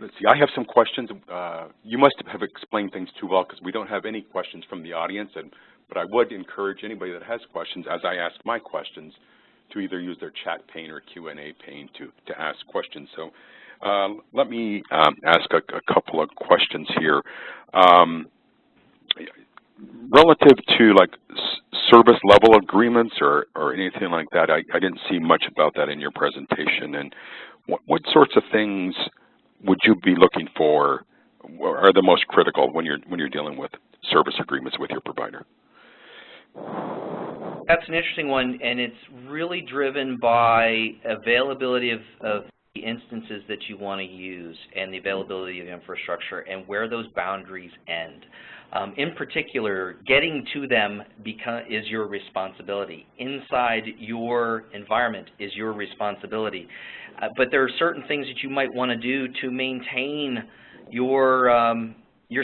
let's see, I have some questions. You must have explained things too well because we don't have any questions from the audience, but I would encourage anybody that has questions, as I ask my questions, to either use their chat pane or Q&A pane to ask questions. So let me ask a couple of questions here. Relative to like service level agreements or anything like that, I didn't see much about that in your presentation. And what sorts of things would you be looking for, are the most critical when you're dealing with service agreements with your provider? That's an interesting one, and it's really driven by availability of the instances that you want to use and the availability of the infrastructure and where those boundaries end. In particular, getting to them is your responsibility. Inside your environment is your responsibility. But there are certain things that you might want to do to maintain your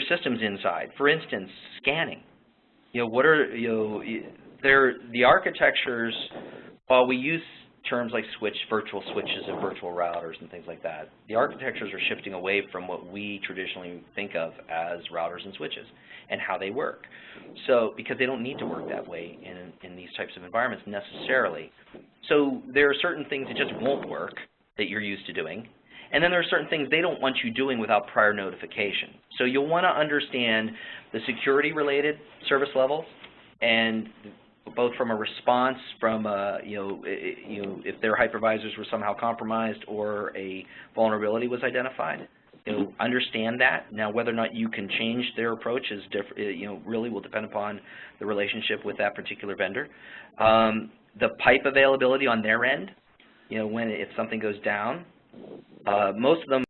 systems inside. For instance, scanning. What are the architectures? While we use terms like virtual switches and virtual routers and things like that, the architectures are shifting away from what we traditionally think of as routers and switches and how they work. So, because they don't need to work that way in these types of environments necessarily. So there are certain things that just won't work that you're used to doing, and then there are certain things they don't want you doing without prior notification. So you'll want to understand the security-related service levels, and both from a response, from if their hypervisors were somehow compromised or a vulnerability was identified. Understand that. Now, whether or not you can change their approach is really will depend upon the relationship with that particular vendor. The pipe availability on their end, if something goes down, most of them